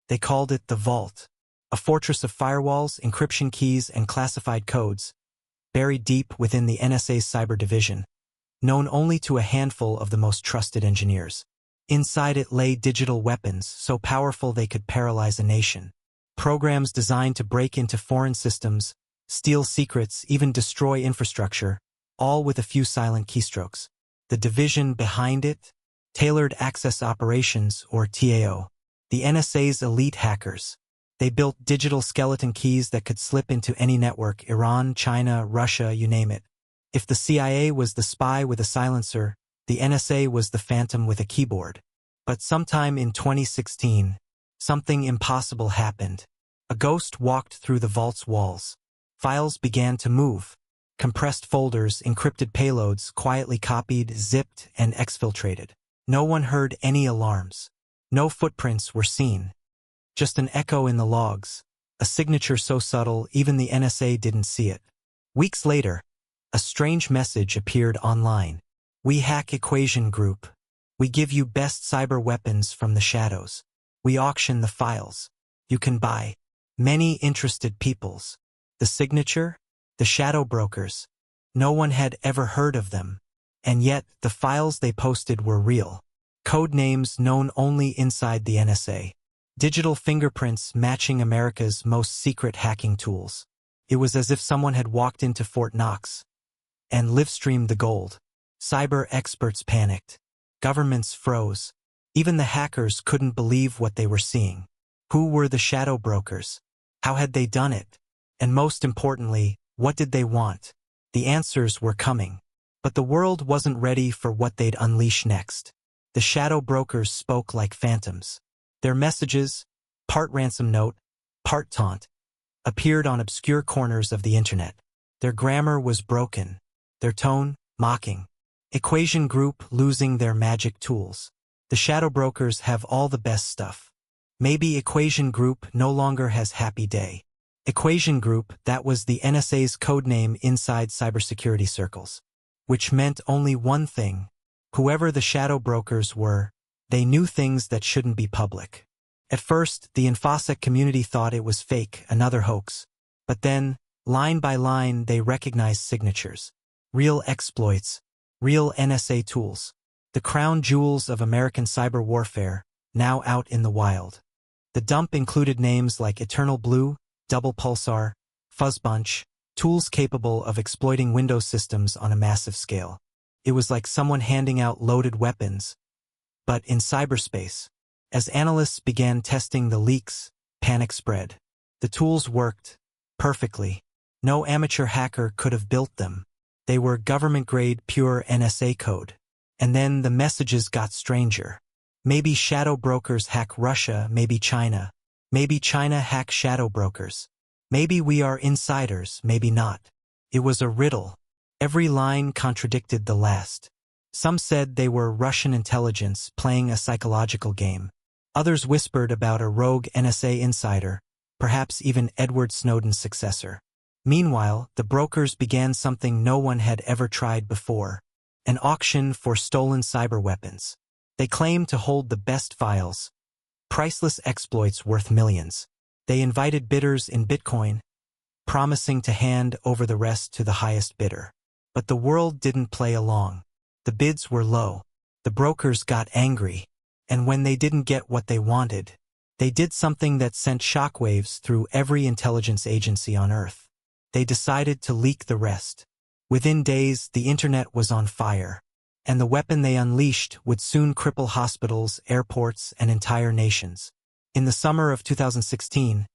They called it the Vault, a fortress of firewalls, encryption keys, and classified codes, buried deep within the NSA's cyber division, known only to a handful of the most trusted engineers. Inside it lay digital weapons so powerful they could paralyze a nation. Programs designed to break into foreign systems, steal secrets, even destroy infrastructure, all with a few silent keystrokes. The division behind it? Tailored Access Operations, or TAO. The NSA's elite hackers. They built digital skeleton keys that could slip into any network: Iran, China, Russia, you name it. If the CIA was the spy with a silencer, the NSA was the phantom with a keyboard. But sometime in 2016, something impossible happened. A ghost walked through the vault's walls. Files began to move. Compressed folders, encrypted payloads, quietly copied, zipped, and exfiltrated. No one heard any alarms. No footprints were seen. Just an echo in the logs, a signature so subtle even the NSA didn't see it. Weeks later, a strange message appeared online. We hack Equation Group. We give you best cyber weapons from the shadows. We auction the files. You can buy. Many interested peoples. The signature? The shadow brokers. No one had ever heard of them. And yet, the files they posted were real. Code names known only inside the NSA. Digital fingerprints matching America's most secret hacking tools. It was as if someone had walked into Fort Knox and live-streamed the gold. Cyber experts panicked. Governments froze. Even the hackers couldn't believe what they were seeing. Who were the shadow brokers? How had they done it? And most importantly, what did they want? The answers were coming. But the world wasn't ready for what they'd unleash next. The shadow brokers spoke like phantoms. Their messages, part ransom note, part taunt, appeared on obscure corners of the internet. Their grammar was broken. Their tone, mocking. Equation Group losing their magic tools. The shadow brokers have all the best stuff. Maybe Equation Group no longer has happy day. Equation Group, that was the NSA's codename inside cybersecurity circles. Which meant only one thing. Whoever the shadow brokers were, they knew things that shouldn't be public. At first, the InfoSec community thought it was fake, another hoax. But then, line by line, they recognized signatures. Real exploits. Real NSA tools. The crown jewels of American cyber warfare, now out in the wild. The dump included names like Eternal Blue, Double Pulsar, Fuzzbunch, tools capable of exploiting Windows systems on a massive scale. It was like someone handing out loaded weapons. But in cyberspace, as analysts began testing the leaks, panic spread. The tools worked perfectly. No amateur hacker could have built them. They were government-grade pure NSA code. And then the messages got stranger. Maybe shadow brokers hack Russia, maybe China. Maybe China hack shadow brokers. Maybe we are insiders, maybe not. It was a riddle. Every line contradicted the last. Some said they were Russian intelligence playing a psychological game. Others whispered about a rogue NSA insider, perhaps even Edward Snowden's successor. Meanwhile, the brokers began something no one had ever tried before. An auction for stolen cyber weapons. They claimed to hold the best files. Priceless exploits worth millions. They invited bidders in Bitcoin, promising to hand over the rest to the highest bidder. But the world didn't play along. The bids were low. The brokers got angry. And when they didn't get what they wanted, they did something that sent shockwaves through every intelligence agency on Earth. They decided to leak the rest. Within days, the internet was on fire. And the weapon they unleashed would soon cripple hospitals, airports, and entire nations. In the summer of 2016,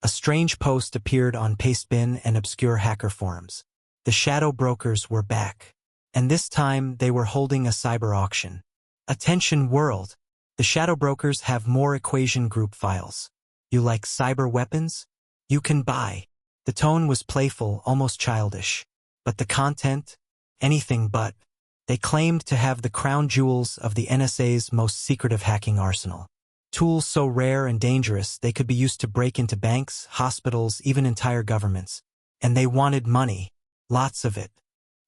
a strange post appeared on Pastebin and obscure hacker forums. The shadow brokers were back. And this time, they were holding a cyber auction. Attention world! The shadow brokers have more Equation Group files. You like cyber weapons? You can buy. The tone was playful, almost childish. But the content? Anything but. They claimed to have the crown jewels of the NSA's most secretive hacking arsenal. Tools so rare and dangerous they could be used to break into banks, hospitals, even entire governments. And they wanted money. Lots of it.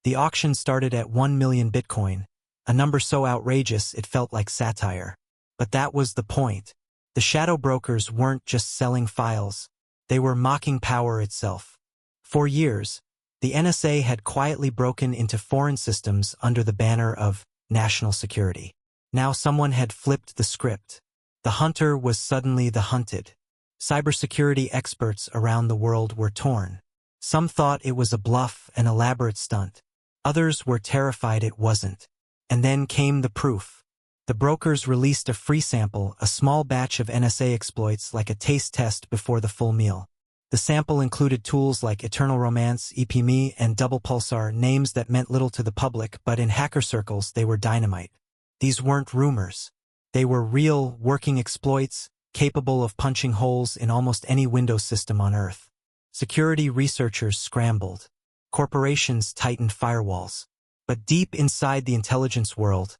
The auction started at 1 million Bitcoin, a number so outrageous it felt like satire. But that was the point. The shadow brokers weren't just selling files. They were mocking power itself. For years, the NSA had quietly broken into foreign systems under the banner of national security. Now someone had flipped the script. The hunter was suddenly the hunted. Cybersecurity experts around the world were torn. Some thought it was a bluff, an elaborate stunt. Others were terrified it wasn't. And then came the proof. The brokers released a free sample, a small batch of NSA exploits like a taste test before the full meal. The sample included tools like Eternal Romance, EPME, and Double Pulsar, names that meant little to the public, but in hacker circles they were dynamite. These weren't rumors. They were real, working exploits, capable of punching holes in almost any Windows system on Earth. Security researchers scrambled. Corporations tightened firewalls. But deep inside the intelligence world,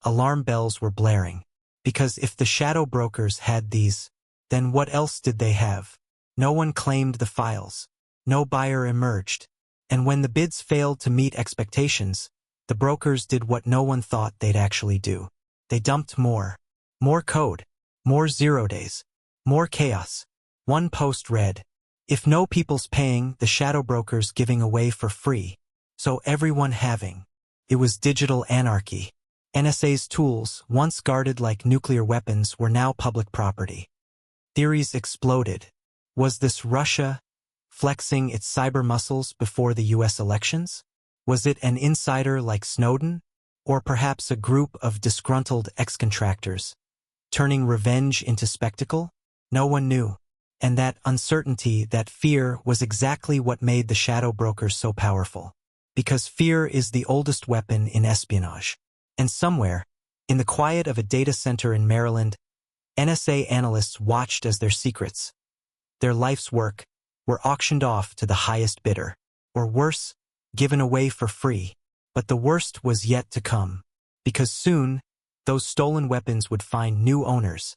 alarm bells were blaring. Because if the shadow brokers had these, then what else did they have? No one claimed the files. No buyer emerged. And when the bids failed to meet expectations, the brokers did what no one thought they'd actually do. They dumped more. More code. More 0 days. More chaos. One post read, "If no people's paying, the shadow brokers giving away for free. So everyone having." It was digital anarchy. NSA's tools, once guarded like nuclear weapons, were now public property. Theories exploded. Was this Russia flexing its cyber muscles before the US elections? Was it an insider like Snowden? Or perhaps a group of disgruntled ex-contractors, turning revenge into spectacle? No one knew. And that uncertainty, that fear, was exactly what made the shadow brokers so powerful. Because fear is the oldest weapon in espionage. And somewhere, in the quiet of a data center in Maryland, NSA analysts watched as their secrets, their life's work, were auctioned off to the highest bidder. Or worse, given away for free. But the worst was yet to come. Because soon, those stolen weapons would find new owners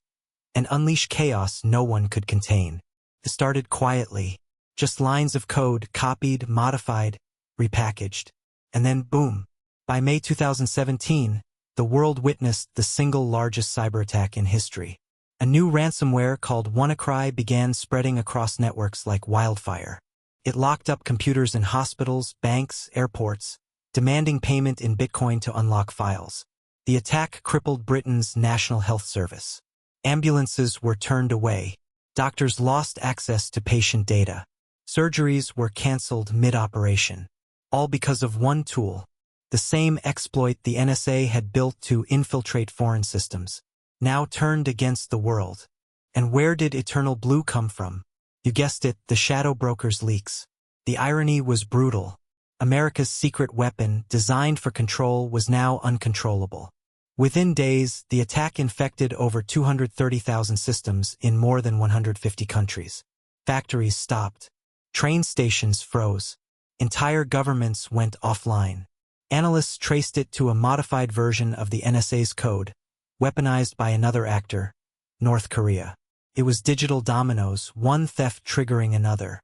and unleash chaos no one could contain. It started quietly, just lines of code copied, modified, repackaged. And then boom. By May 2017, the world witnessed the single largest cyber attack in history. A new ransomware called WannaCry began spreading across networks like wildfire. It locked up computers in hospitals, banks, airports, demanding payment in Bitcoin to unlock files. The attack crippled Britain's National Health Service. Ambulances were turned away. Doctors lost access to patient data. Surgeries were cancelled mid-operation. All because of one tool. The same exploit the NSA had built to infiltrate foreign systems. Now turned against the world. And where did Eternal Blue come from? You guessed it, the shadow brokers' leaks. The irony was brutal. America's secret weapon, designed for control, was now uncontrollable. Within days, the attack infected over 230,000 systems in more than 150 countries. Factories stopped. Train stations froze. Entire governments went offline. Analysts traced it to a modified version of the NSA's code, weaponized by another actor, North Korea. It was digital dominoes, one theft triggering another.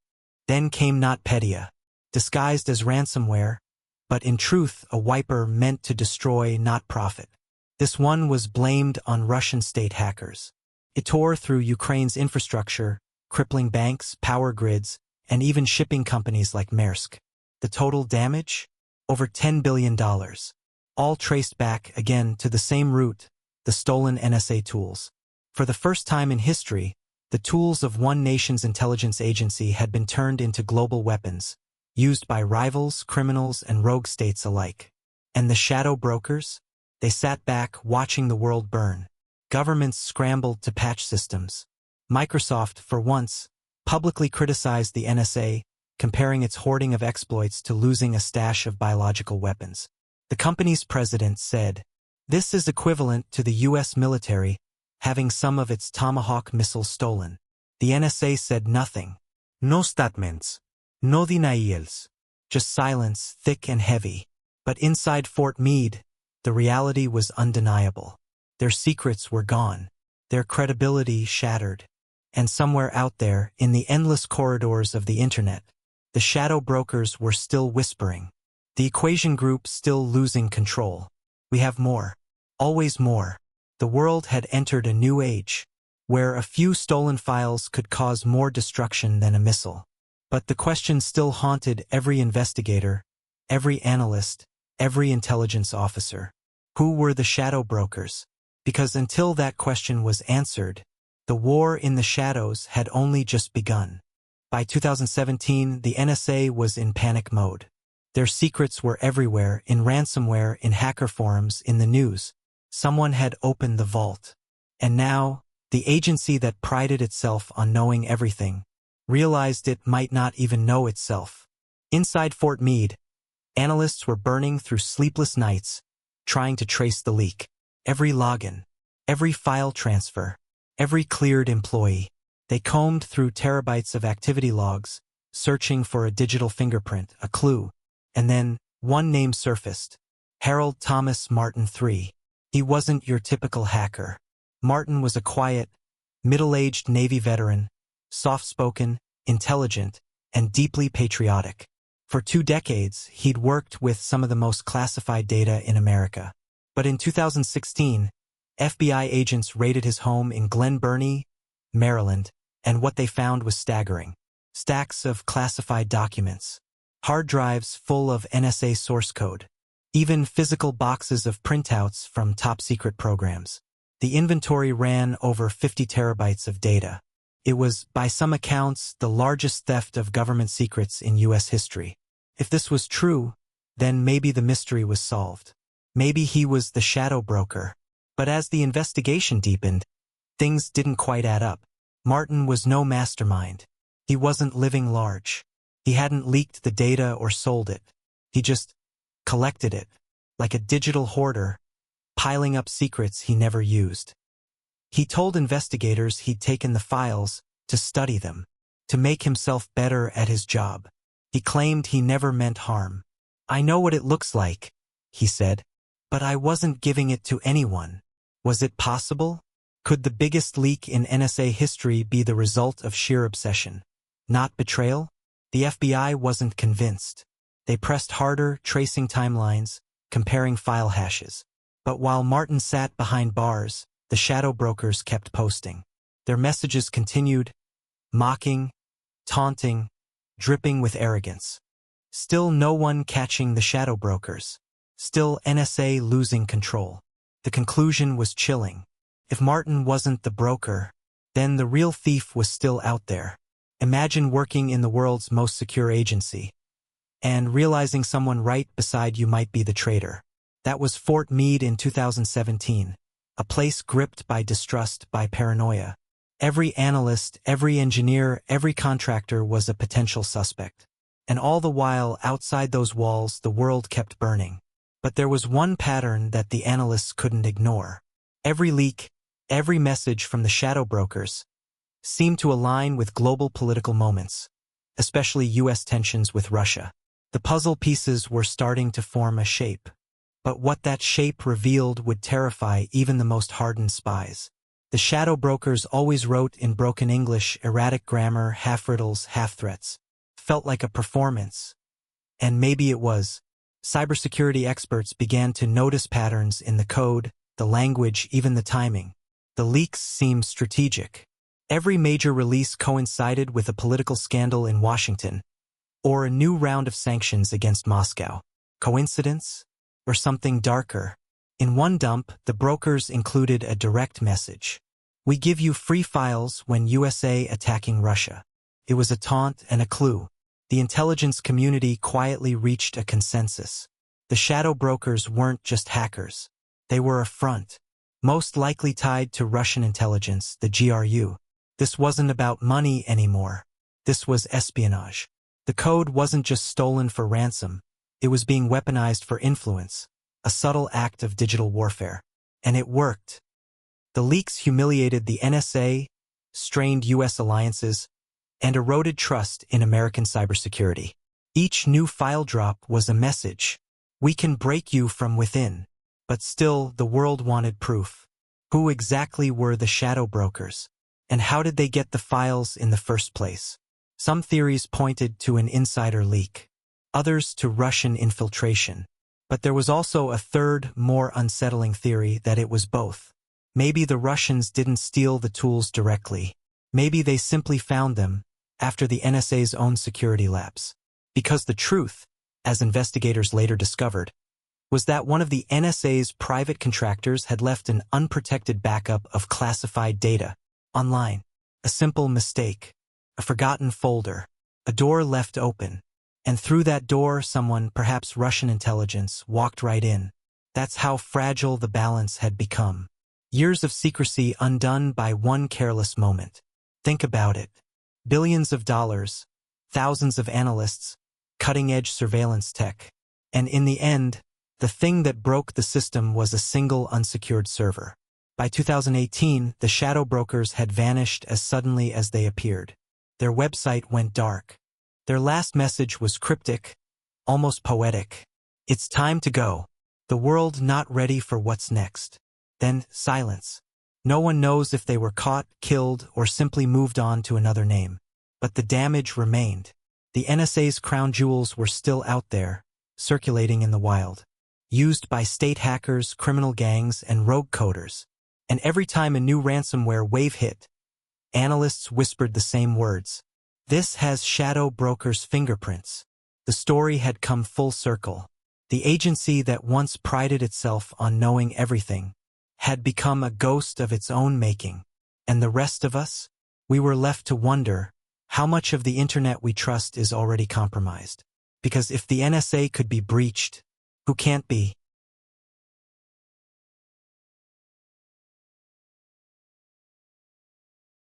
Then came NotPetya, disguised as ransomware, but in truth a wiper meant to destroy, not profit. This one was blamed on Russian state hackers. It tore through Ukraine's infrastructure, crippling banks, power grids, and even shipping companies like Maersk. The total damage? Over $10 billion. All traced back, again, to the same root, the stolen NSA tools. For the first time in history, the tools of one nation's intelligence agency had been turned into global weapons, used by rivals, criminals, and rogue states alike. And the shadow brokers? They sat back, watching the world burn. Governments scrambled to patch systems. Microsoft, for once, publicly criticized the NSA, comparing its hoarding of exploits to losing a stash of biological weapons. The company's president said, "This is equivalent to the U.S. military having some of its Tomahawk missiles stolen." The NSA said nothing. No statements. No denials. Just silence, thick and heavy. But inside Fort Meade, the reality was undeniable. Their secrets were gone. Their credibility shattered. And somewhere out there, in the endless corridors of the internet, the shadow brokers were still whispering. The equation group still losing control. We have more. Always more. The world had entered a new age. where a few stolen files could cause more destruction than a missile. But the question still haunted every investigator, every analyst, every intelligence officer. Who were the shadow brokers? Because until that question was answered, the war in the shadows had only just begun. By 2017, the NSA was in panic mode. Their secrets were everywhere, in ransomware, in hacker forums, in the news. Someone had opened the vault. And now, the agency that prided itself on knowing everything realized it might not even know itself. Inside Fort Meade, analysts were burning through sleepless nights, trying to trace the leak. Every login, every file transfer, every cleared employee. They combed through terabytes of activity logs, searching for a digital fingerprint, a clue. And then, one name surfaced. Harold Thomas Martin III. He wasn't your typical hacker. Martin was a quiet, middle-aged Navy veteran, soft-spoken, intelligent, and deeply patriotic. For 2 decades, he'd worked with some of the most classified data in America. But in 2016, FBI agents raided his home in Glen Burnie, Maryland, and what they found was staggering. Stacks of classified documents, hard drives full of NSA source code, even physical boxes of printouts from top-secret programs. The inventory ran over 50 terabytes of data. It was, by some accounts, the largest theft of government secrets in U.S. history. If this was true, then maybe the mystery was solved. Maybe he was the shadow broker. But as the investigation deepened, things didn't quite add up. Martin was no mastermind. He wasn't living large. He hadn't leaked the data or sold it. He just collected it, like a digital hoarder, piling up secrets he never used. He told investigators he'd taken the files to study them, to make himself better at his job. He claimed he never meant harm. "I know what it looks like," he said, "but I wasn't giving it to anyone." Was it possible? Could the biggest leak in NSA history be the result of sheer obsession, not betrayal? The FBI wasn't convinced. They pressed harder, tracing timelines, comparing file hashes. But while Martin sat behind bars, the shadow brokers kept posting. Their messages continued, mocking, taunting, dripping with arrogance. Still no one catching the shadow brokers. Still NSA losing control. The conclusion was chilling. If Martin wasn't the broker, then the real thief was still out there. Imagine working in the world's most secure agency and realizing someone right beside you might be the traitor. That was Fort Meade in 2017, a place gripped by distrust, by paranoia. Every analyst, every engineer, every contractor was a potential suspect. And all the while, outside those walls, the world kept burning. But there was one pattern that the analysts couldn't ignore. Every leak, every message from the shadow brokers seemed to align with global political moments, especially U.S. tensions with Russia. The puzzle pieces were starting to form a shape. But what that shape revealed would terrify even the most hardened spies. The shadow brokers always wrote in broken English, erratic grammar, half-riddles, half-threats. Felt like a performance. And maybe it was. Cybersecurity experts began to notice patterns in the code, the language, even the timing. The leaks seemed strategic. Every major release coincided with a political scandal in Washington, or a new round of sanctions against Moscow. Coincidence? Or something darker? In one dump, the brokers included a direct message. "We give you free files when USA attacking Russia." It was a taunt and a clue. The intelligence community quietly reached a consensus. The shadow brokers weren't just hackers. They were a front, most likely tied to Russian intelligence, the GRU. This wasn't about money anymore. This was espionage. The code wasn't just stolen for ransom. It was being weaponized for influence, a subtle act of digital warfare. And it worked. The leaks humiliated the NSA, strained U.S. alliances, and eroded trust in American cybersecurity. Each new file drop was a message. We can break you from within. But still, the world wanted proof. Who exactly were the shadow brokers? And how did they get the files in the first place? Some theories pointed to an insider leak. Others to Russian infiltration. But there was also a third, more unsettling theory that it was both. Maybe the Russians didn't steal the tools directly. Maybe they simply found them after the NSA's own security lapse. Because the truth, as investigators later discovered, was that one of the NSA's private contractors had left an unprotected backup of classified data online. A simple mistake, a forgotten folder, a door left open, and through that door someone, perhaps Russian intelligence, walked right in. That's how fragile the balance had become. Years of secrecy undone by one careless moment. Think about it. Billions of dollars, thousands of analysts, cutting-edge surveillance tech, and in the end, the thing that broke the system was a single unsecured server. By 2018, the shadow brokers had vanished as suddenly as they appeared. Their website went dark. Their last message was cryptic, almost poetic. It's time to go. The world not ready for what's next. Then silence. No one knows if they were caught, killed, or simply moved on to another name. But the damage remained. The NSA's crown jewels were still out there, circulating in the wild, used by state hackers, criminal gangs, and rogue coders. And every time a new ransomware wave hit, analysts whispered the same words. This has shadow brokers' fingerprints. The story had come full circle. The agency that once prided itself on knowing everything had become a ghost of its own making. And the rest of us? We were left to wonder how much of the internet we trust is already compromised. Because if the NSA could be breached, who can't be?